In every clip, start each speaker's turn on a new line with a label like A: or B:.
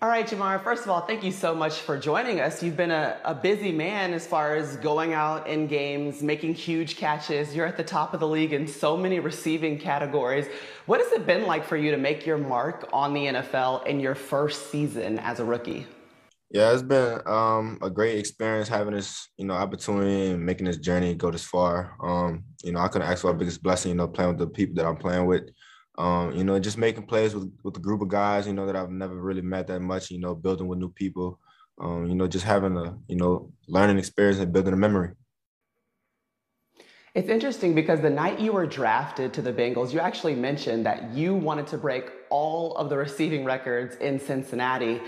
A: All right, JaMarr, first of all, thank you so much for joining us. You've been a busy man as far as going out in games, making huge catches. You're at the top of the league in so many receiving categories. What has it been like for you to make your mark on the NFL in your first season as a rookie?
B: Yeah, it's been a great experience having this, opportunity and making this journey go this far. I couldn't ask for a biggest blessing, playing with the people that I'm playing with. Just making plays with a group of guys, that I've never really met that much, building with new people, just having a, learning experience and building a memory.
A: It's interesting because the night you were drafted to the Bengals, you actually mentioned that you wanted to break all of the receiving records in Cincinnati,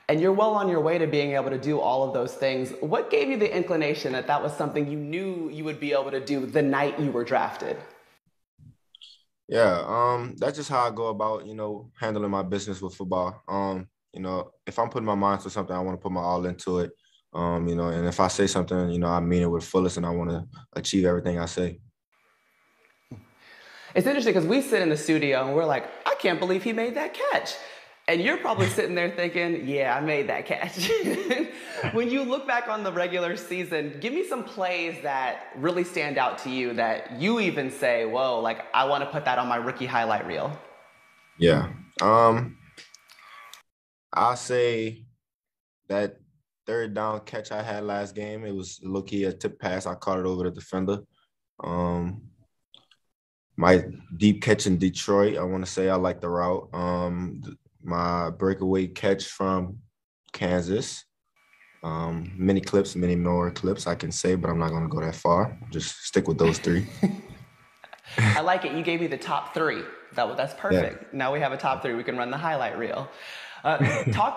A: and you're well on your way to being able to do all of those things. What gave you the inclination that that was something you knew you would be able to do the night you were drafted?
B: Yeah, that's just how I go about, handling my business with football. If I'm putting my mind to something, I want to put my all into it. And if I say something, I mean it with fullest and I want to achieve everything I say.
A: It's interesting because we sit in the studio and we're like, I can't believe he made that catch. And you're probably sitting there thinking, yeah, I made that catch. When you look back on the regular season, give me some plays that really stand out to you that you even say, whoa, like I want to put that on my rookie highlight reel.
B: Yeah. I'll say that third down catch I had last game, it was low-key a tip pass. I caught it over the defender. Um, my deep catch in Detroit, I want to say I like the route. My breakaway catch from Kansas. Many clips, many more clips I can say, but I'm not going to go that far. Just stick with those three.
A: I like it. You gave me the top three. That's perfect.
B: Yeah.
A: Now we have a top three. We can run the highlight reel.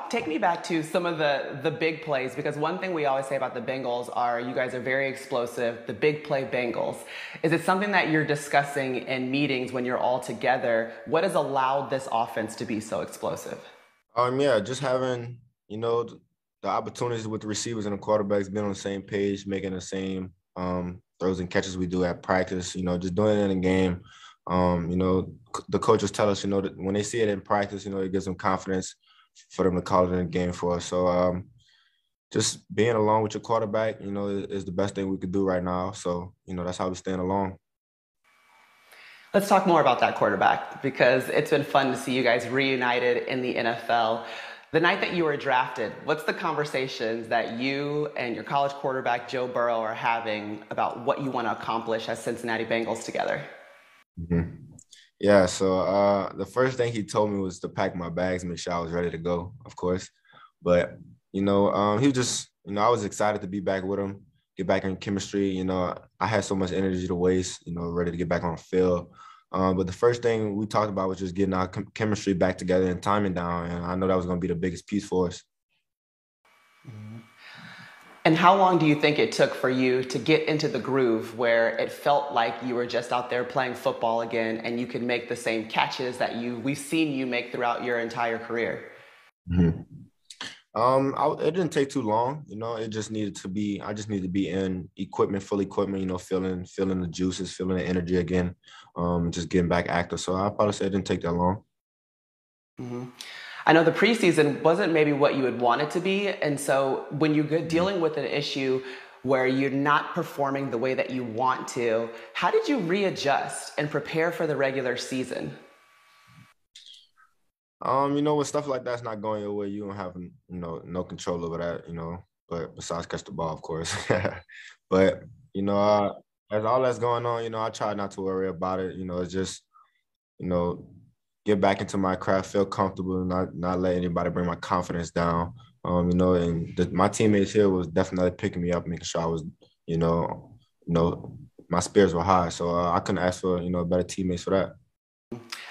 A: Take me back to some of the big plays, because one thing we always say about the Bengals are you guys are very explosive, the big play Bengals. Is it something that you're discussing in meetings when you're all together? What has allowed this offense to be so explosive?
B: Yeah, just having, the opportunities with the receivers and the quarterbacks being on the same page, making the same throws and catches we do at practice, just doing it in a game. The coaches tell us, that when they see it in practice, it gives them confidence for them to call it in a game for us. So just being along with your quarterback, is the best thing we could do right now. So, that's how we stand along.
A: Let's talk more about that quarterback, because it's been fun to see you guys reunited in the NFL. The night that you were drafted, what's the conversations that you and your college quarterback, Joe Burrow, are having about what you want to accomplish as Cincinnati Bengals together?
B: Mm-hmm. Yeah, so the first thing he told me was to pack my bags, make sure I was ready to go, of course. But, he was just, I was excited to be back with him, get back in chemistry. I had so much energy to waste, ready to get back on the field. But the first thing we talked about was just getting our chemistry back together and timing down. And I know that was going to be the biggest piece for us.
A: And how long do you think it took for you to get into the groove where it felt like you were just out there playing football again and you could make the same catches that we've seen you make throughout your entire career?
B: Mm-hmm. It didn't take too long. It just needed to be. I just needed to be in equipment, full equipment. Feeling the juices, feeling the energy again. Just getting back active. So I probably say it didn't take that long.
A: Mm-hmm. I know the preseason wasn't maybe what you would want it to be. And so when you're dealing with an issue where you're not performing the way that you want to, how did you readjust and prepare for the regular season?
B: When stuff like that's not going your way, you don't have, no control over that, but besides catch the ball, of course. But, as all that's going on, I try not to worry about it. It's just, you know, get back into my craft, feel comfortable, not let anybody bring my confidence down. And my teammates here was definitely picking me up, making sure I was, you know, my spirits were high. So I couldn't ask for, better teammates for that.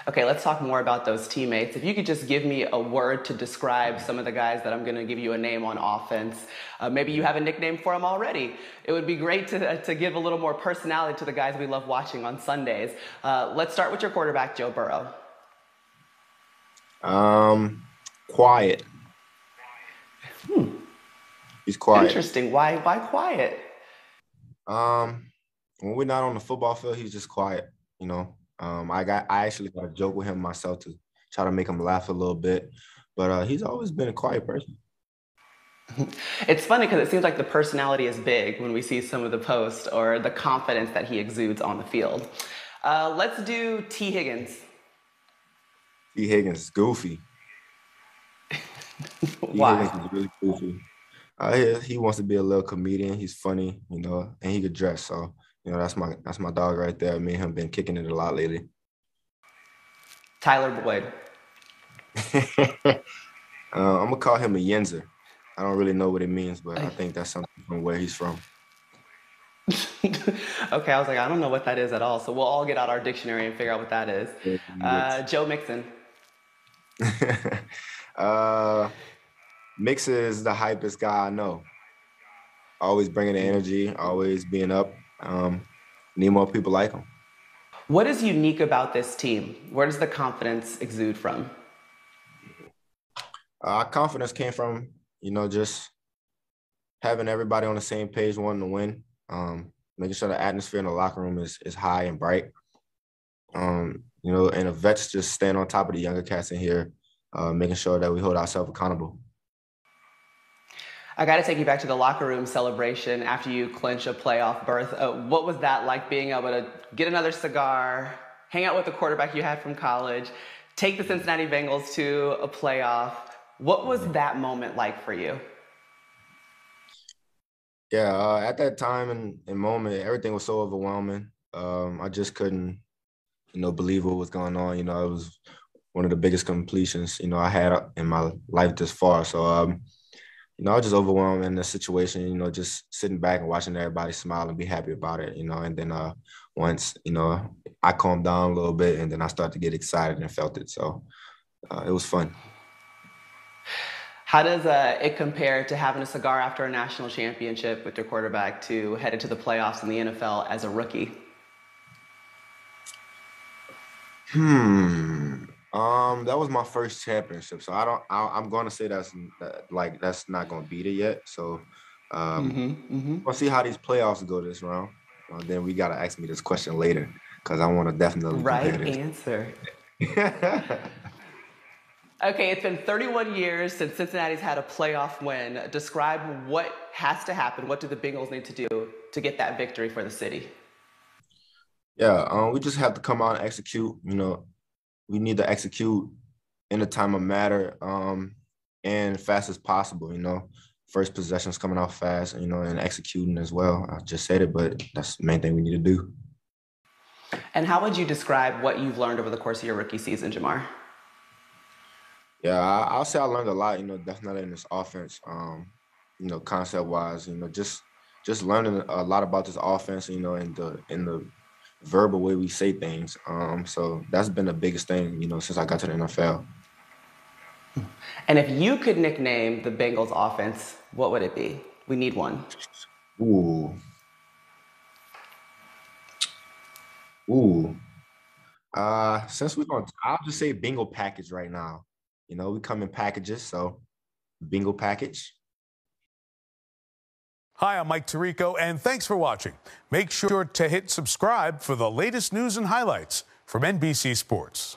A: Okay, let's talk more about those teammates. If you could just give me a word to describe some of the guys that I'm going to give you a name on offense. Maybe you have a nickname for them already. It would be great to give a little more personality to the guys we love watching on Sundays. Let's start with your quarterback, Joe Burrow.
B: Quiet. He's quiet.
A: Interesting. Why quiet?
B: When we're not on the football field, he's just quiet. I actually got a joke with him myself to try to make him laugh a little bit. but he's always been a quiet person.
A: It's funny because it seems like the personality is big when we see some of the posts or the confidence that he exudes on the field. Let's do T. Higgins.
B: T. Higgins is goofy.
A: Why?
B: T. Higgins is really goofy. He wants to be a little comedian. He's funny, you know, and he could dress. So, you know, that's my dog right there. Me and him been kicking it a lot lately.
A: Tyler Boyd.
B: I'm gonna call him a Yenzer. I don't really know what it means, but I think that's something from where he's from.
A: Okay, I was like, I don't know what that is at all. So we'll all get out our dictionary and figure out what that is. Joe Mixon.
B: Mixon is the hypest guy I know. Always bringing the energy, always being up. Need more people like him.
A: What is unique about this team? Where does the confidence exude from?
B: Our confidence came from, you know, just having everybody on the same page, wanting to win. Making sure the atmosphere in the locker room is high and bright. You know, and the vets just staying on top of the younger cats in here, making sure that we hold ourselves accountable.
A: I got to take you back to the locker room celebration after you clinch a playoff berth. What was that like, being able to get another cigar, hang out with the quarterback you had from college, take the Cincinnati Bengals to a playoff? What was that moment like for you?
B: Yeah, at that time and moment, everything was so overwhelming. I just couldn't, you know, believe what was going on. You know, it was one of the biggest completions, you know, I had in my life this far. So, you know, I was just overwhelmed in the situation, you know, just sitting back and watching everybody smile and be happy about it, you know. And then once, you know, I calmed down a little bit and then I started to get excited and felt it. So it was fun.
A: How does it compare to having a cigar after a national championship with your quarterback to headed to the playoffs in the NFL as a rookie?
B: That was my first championship, so I'm going to say that's not going to beat it yet. So, we'll see how these playoffs go this round. Then we got to ask me this question later because I want to definitely compare this.
A: Right answer. Okay, it's been 31 years since Cincinnati's had a playoff win. Describe what has to happen. What do the Bengals need to do to get that victory for the city?
B: Yeah, we just have to come out and execute. You know, we need to execute in a time of matter and fast as possible. You know, first possessions coming out fast, you know, and executing as well. I just said it, but that's the main thing we need to do.
A: And how would you describe what you've learned over the course of your rookie season, JaMarr?
B: Yeah, I'll say I learned a lot, you know, definitely in this offense, you know, concept-wise, you know, just learning a lot about this offense, you know, in the verbal way we say things. So that's been the biggest thing, you know, since I got to the NFL.
A: And if you could nickname the Bengals offense, what would it be? We need one.
B: Ooh. Since I'll just say bingo package right now. You know, we come in packages, so bingo package.
C: Hi, I'm Mike Tirico, and thanks for watching. Make sure to hit subscribe for the latest news and highlights from NBC Sports.